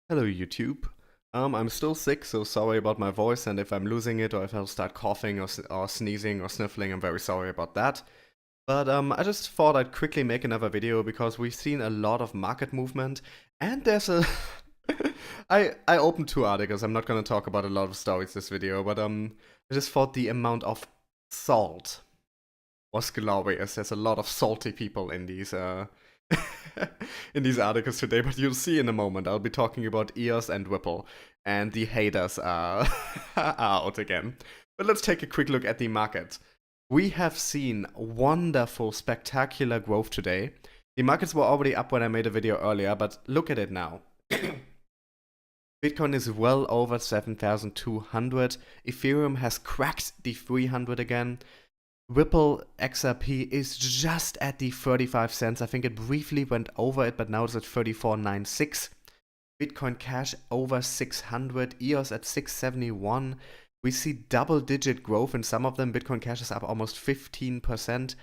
Hello YouTube. I'm still sick, so sorry about my voice, and if I'm losing it or if I'll start coughing or sneezing or sniffling, I'm very sorry about that. But I just thought I'd quickly make another video because we've seen a lot of market movement, and there's a I opened two articles. I'm not gonna talk about a lot of stories this video, but I just thought the amount of salt was glorious. There's a lot of salty people in these in these articles today, but you'll see in a moment. I'll be talking about EOS and Ripple, and the haters are, are out again. But let's take a quick look at the market. We have seen wonderful, spectacular growth today. The markets were already up when I made a video earlier, but look at it now. Bitcoin is well over 7,200. Ethereum has cracked the 300 again. Ripple XRP is just at the 35 cents. I think it briefly went over it, but now it's at 34.96. Bitcoin Cash over 600. EOS at 671. We see double-digit growth in some of them. Bitcoin Cash is up almost 15%.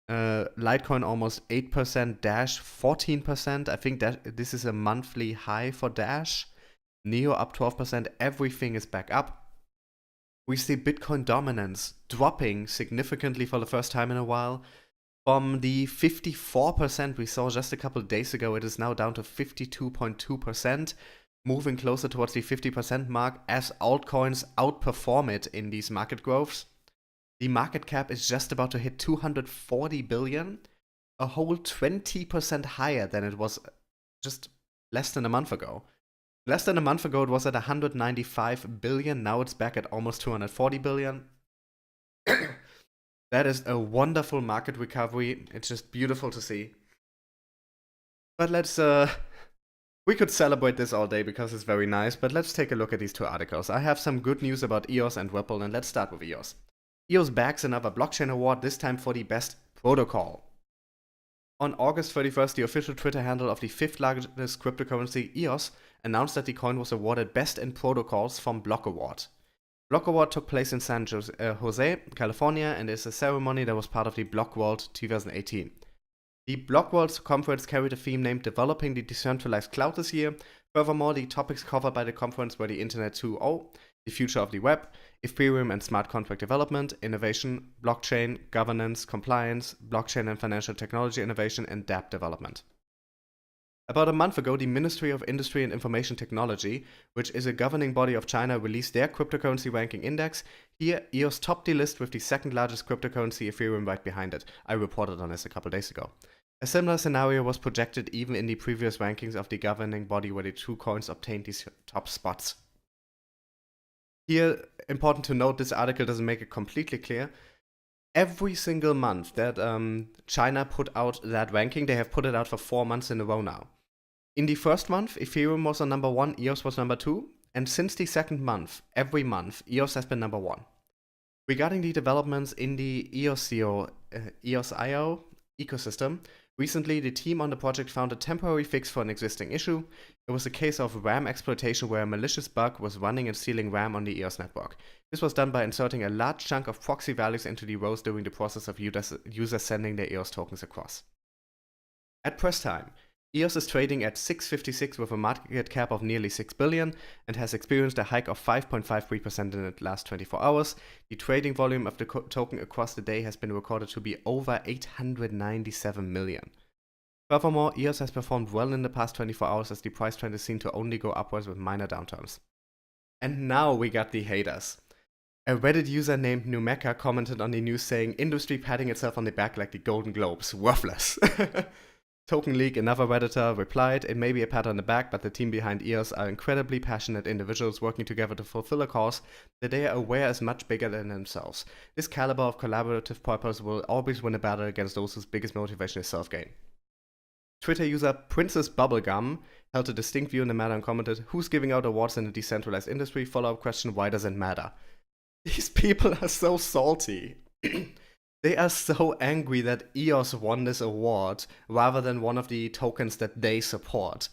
Litecoin almost 8%. Dash 14%. I think that this is a monthly high for Dash. Neo up 12%. Everything is back up. We see Bitcoin dominance dropping significantly for the first time in a while. From the 54% we saw just a couple of days ago, it is now down to 52.2%, moving closer towards the 50% mark as altcoins outperform it in these market growths. The market cap is just about to hit 240 billion, a whole 20% higher than it was just less than a month ago. Less than a month ago, it was at 195 billion. Now it's back at almost 240 billion. That is a wonderful market recovery. It's just beautiful to see. But we could celebrate this all day because it's very nice, but let's take a look at these two articles. I have some good news about EOS and Ripple, and let's start with EOS. EOS bags another blockchain award, this time for the best protocol. On August 31st, the official Twitter handle of the fifth largest cryptocurrency, EOS, announced that the coin was awarded Best in Protocols from Block Award. Block Award took place in San Jose, California, and is a ceremony that was part of the Block World 2018. The Block World conference carried a theme named Developing the Decentralized Cloud this year. Furthermore, the topics covered by the conference were the Internet 2.0, the future of the web, Ethereum and smart contract development, innovation, blockchain, governance, compliance, blockchain and financial technology innovation, and dApp development. About a month ago, the Ministry of Industry and Information Technology, which is a governing body of China, released their cryptocurrency ranking index. Here, EOS topped the list with the second largest cryptocurrency, Ethereum, right behind it. I reported on this a couple days ago. A similar scenario was projected even in the previous rankings of the governing body where the two coins obtained these top spots. Here, important to note, this article doesn't make it completely clear. Every single month that China put out that ranking, they have put it out for 4 months in a row now. In the first month, Ethereum was on number 1, EOS was number 2, and since the second month, every month, EOS has been number 1. Regarding the developments in the EOS.io ecosystem, recently the team on the project found a temporary fix for an existing issue. It was a case of RAM exploitation where a malicious bug was running and stealing RAM on the EOS network. This was done by inserting a large chunk of proxy values into the rows during the process of users sending their EOS tokens across. At press time, EOS is trading at 656 with a market cap of nearly 6 billion and has experienced a hike of 5.53% in the last 24 hours. The trading volume of the token across the day has been recorded to be over 897 million. Furthermore, EOS has performed well in the past 24 hours as the price trend is seen to only go upwards with minor downturns. And now we got the haters. A Reddit user named Numeka commented on the news saying, "Industry patting itself on the back like the Golden Globes, worthless." Token Leak, another Redditor, replied, "It may be a pat on the back, but the team behind EOS are incredibly passionate individuals working together to fulfill a cause that they are aware is much bigger than themselves. This caliber of collaborative purpose will always win a battle against those whose biggest motivation is self-gain." Twitter user Princess Bubblegum held a distinct view in the matter and commented, "Who's giving out awards in a decentralized industry? Follow-up question, why does it matter?" These people are so salty. They are so angry that EOS won this award rather than one of the tokens that they support.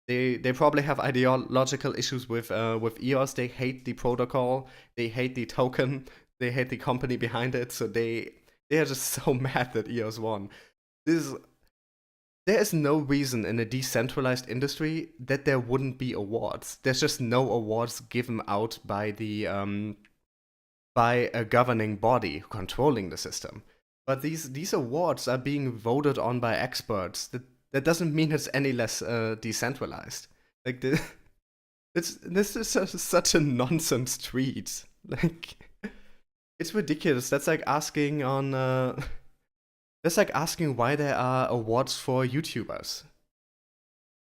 They probably have ideological issues with EOS. They hate the protocol, they hate the token, they hate the company behind it. So they are just so mad that EOS won. They there is no reason in a decentralized industry that there wouldn't be awards. There's just no awards given out by by a governing body controlling the system. But these awards are being voted on by experts. That doesn't mean it's any less decentralized. Like this is such a nonsense tweet. Like it's ridiculous. That's like asking on. That's like asking why there are awards for YouTubers.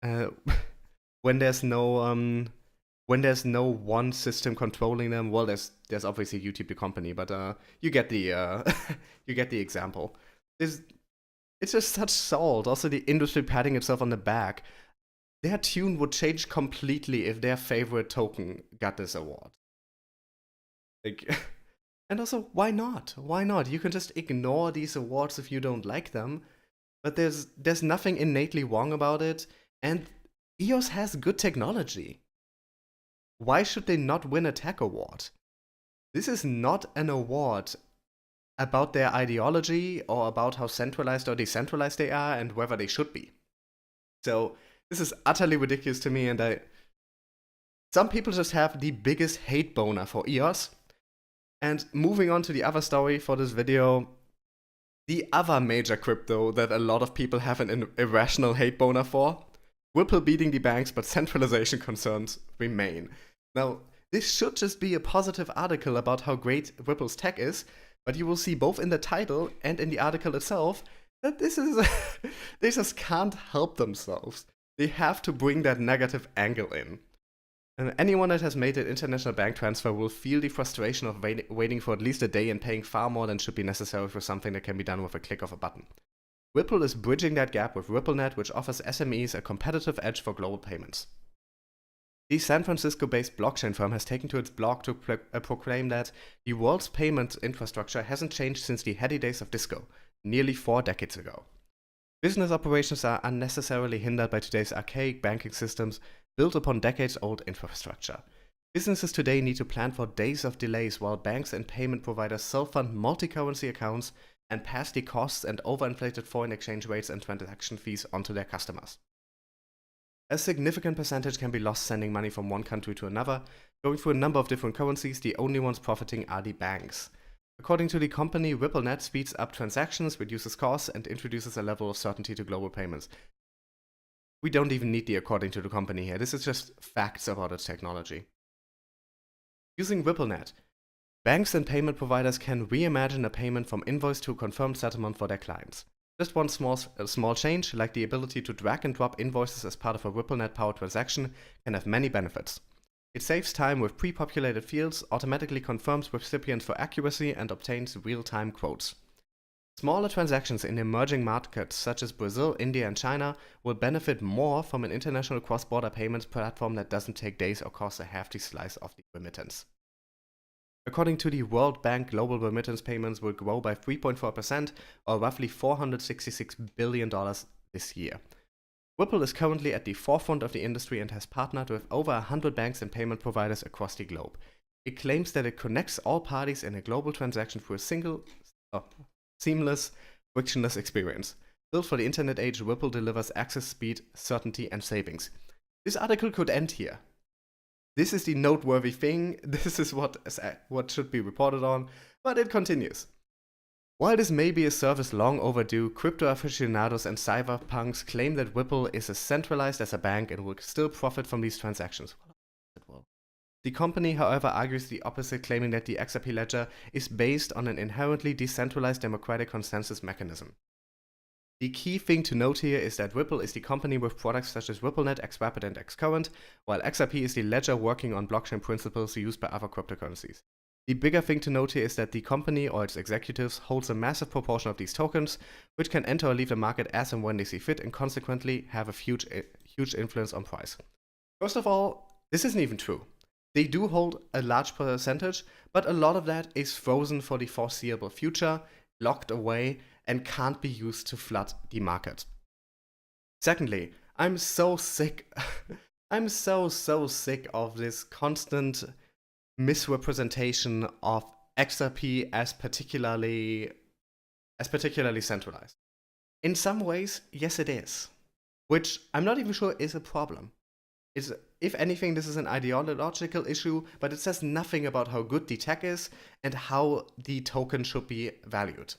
Uh, when there's no one system controlling them. Well, there's obviously YouTube the company, but you get the you get the example. It's just such salt. Also, the industry patting itself on the back. Their tune would change completely if their favorite token got this award. Like, and also, why not? Why not? You can just ignore these awards if you don't like them. But there's nothing innately wrong about it, and EOS has good technology. Why should they not win a tech award? This is not an award about their ideology or about how centralized or decentralized they are and whether they should be. So this is utterly ridiculous to me, and some people just have the biggest hate boner for EOS. And moving on to the other story for this video, the other major crypto that a lot of people have an irrational hate boner for, Ripple beating the banks, but centralization concerns remain. Now, this should just be a positive article about how great Ripple's tech is, but you will see both in the title and in the article itself that this is they just can't help themselves. They have to bring that negative angle in. And anyone that has made an international bank transfer will feel the frustration of waiting for at least a day and paying far more than should be necessary for something that can be done with a click of a button. Ripple is bridging that gap with RippleNet, which offers SMEs a competitive edge for global payments. The San Francisco-based blockchain firm has taken to its blog to proclaim that the world's payment infrastructure hasn't changed since the heady days of disco, nearly 4 decades ago. Business operations are unnecessarily hindered by today's archaic banking systems built upon decades-old infrastructure. Businesses today need to plan for days of delays while banks and payment providers self-fund multi-currency accounts and pass the costs and overinflated foreign exchange rates and transaction fees onto their customers. A significant percentage can be lost sending money from one country to another, going through a number of different currencies. The only ones profiting are the banks. According to the company, RippleNet speeds up transactions, reduces costs, and introduces a level of certainty to global payments. We don't even need the according to the company here. This is just facts about its technology. Using RippleNet, banks and payment providers can reimagine a payment from invoice to confirmed settlement for their clients. Just one small change, like the ability to drag and drop invoices as part of a RippleNet-powered transaction, can have many benefits. It saves time with pre-populated fields, automatically confirms recipients for accuracy, and obtains real-time quotes. Smaller transactions in emerging markets such as Brazil, India, and China will benefit more from an international cross-border payments platform that doesn't take days or cost a hefty slice of the remittance. According to the World Bank, global remittance payments will grow by 3.4%, or roughly $466 billion this year. Ripple is currently at the forefront of the industry and has partnered with over 100 banks and payment providers across the globe. It claims that it connects all parties in a global transaction through a single, seamless, frictionless experience. Built for the internet age, Ripple delivers access, speed, certainty, and savings. This article could end here. This is the noteworthy thing. This is what should be reported on, but it continues. While this may be a service long overdue, crypto aficionados and cyberpunks claim that Ripple is as centralized as a bank and will still profit from these transactions. The company, however, argues the opposite, claiming that the XRP ledger is based on an inherently decentralized democratic consensus mechanism. The key thing to note here is that Ripple is the company with products such as RippleNet, XRapid, and XCurrent, while XRP is the ledger working on blockchain principles used by other cryptocurrencies. The bigger thing to note here is that the company or its executives holds a massive proportion of these tokens, which can enter or leave the market as and when they see fit, and consequently have a huge influence on price. First of all, this isn't even true. They do hold a large percentage, but a lot of that is frozen for the foreseeable future, locked away, and can't be used to flood the market. Secondly, I'm so sick of this constant misrepresentation of XRP as particularly centralized. In some ways, yes it is. Which I'm not even sure is a problem. If anything, this is an ideological issue, but it says nothing about how good the tech is and how the token should be valued.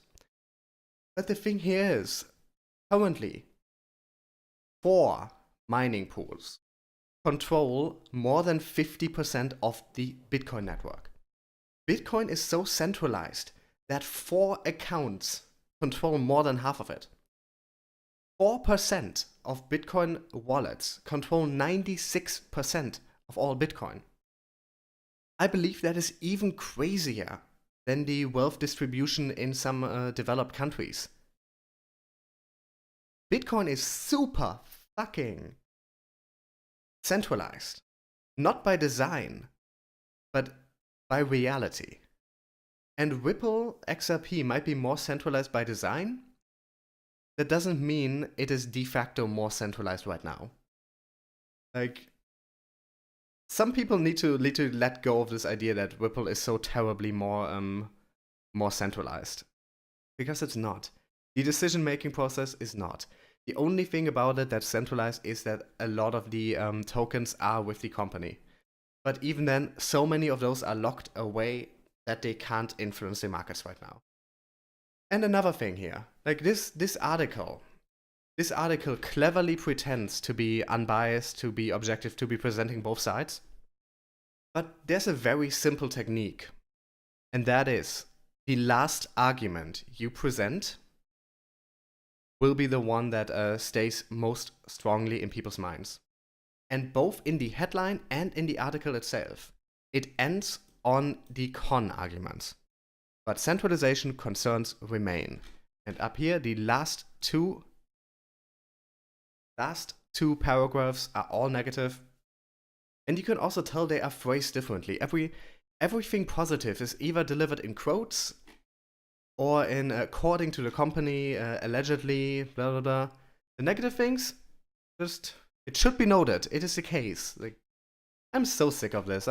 But the thing here is, currently, 4 mining pools control more than 50% of the Bitcoin network. Bitcoin is so centralized that 4 accounts control more than half of it. 4% of Bitcoin wallets control 96% of all Bitcoin. I believe that is even crazier than the wealth distribution in some developed countries. Bitcoin is super fucking centralized. Not by design, but by reality. And Ripple XRP might be more centralized by design. That doesn't mean it is de facto more centralized right now. Like, some people need to let go of this idea that Ripple is so terribly more centralized. Because it's not. The decision-making process is not. The only thing about it that's centralized is that a lot of the tokens are with the company. But even then, so many of those are locked away that they can't influence the markets right now. And another thing here, like this article cleverly pretends to be unbiased, to be objective, to be presenting both sides. But there's a very simple technique, and that is the last argument you present will be the one that stays most strongly in people's minds. And both in the headline and in the article itself, it ends on the con arguments. But centralization concerns remain. And up here, the last two paragraphs are all negative. And you can also tell they are phrased differently. Everything positive is either delivered in quotes or in according to the company, allegedly, blah blah blah. The negative things, just it should be noted. It is the case. Like, I'm so sick of this.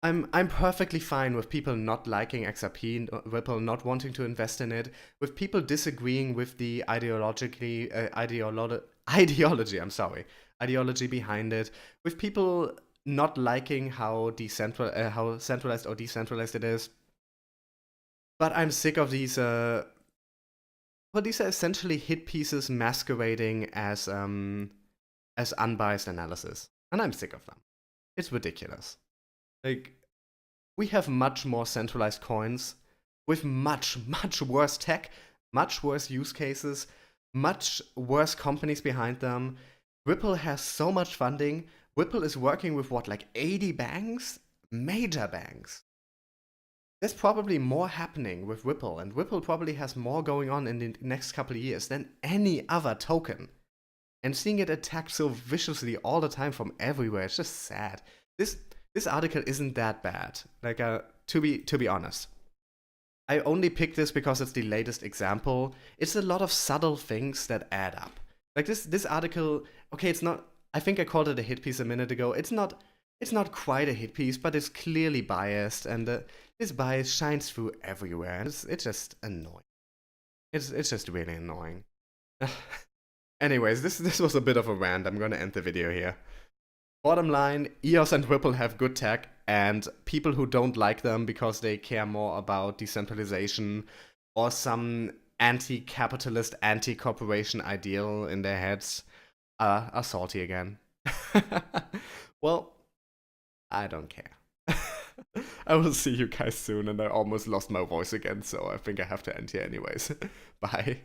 I'm perfectly fine with people not liking XRP, Ripple not wanting to invest in it, with people disagreeing with the ideology behind it, with people not liking how centralized or decentralized it is. But I'm sick of these. Well, these are essentially hit pieces masquerading as unbiased analysis, and I'm sick of them. It's ridiculous. Like, we have much more centralized coins with much worse tech, much worse use cases, much worse companies behind them. Ripple has so much funding. Ripple is working with what, like 80 banks? Major banks. There's probably more happening with Ripple, and Ripple probably has more going on in the next couple of years than any other token. And seeing it attacked so viciously all the time from everywhere, it's just sad. This article isn't that bad. Like, to be honest. I only picked this because it's the latest example. It's a lot of subtle things that add up. Like this article, okay, it's not, I think I called it a hit piece a minute ago. It's not quite a hit piece, but it's clearly biased, and this bias shines through everywhere. And it's just annoying. It's just really annoying. Anyways, this was a bit of a rant. I'm gonna end the video here. Bottom line, EOS and Ripple have good tech, and people who don't like them because they care more about decentralization or some anti-capitalist, anti-corporation ideal in their heads are salty again. Well, I don't care. I will see you guys soon, and I almost lost my voice again, so I think I have to end here anyways. Bye.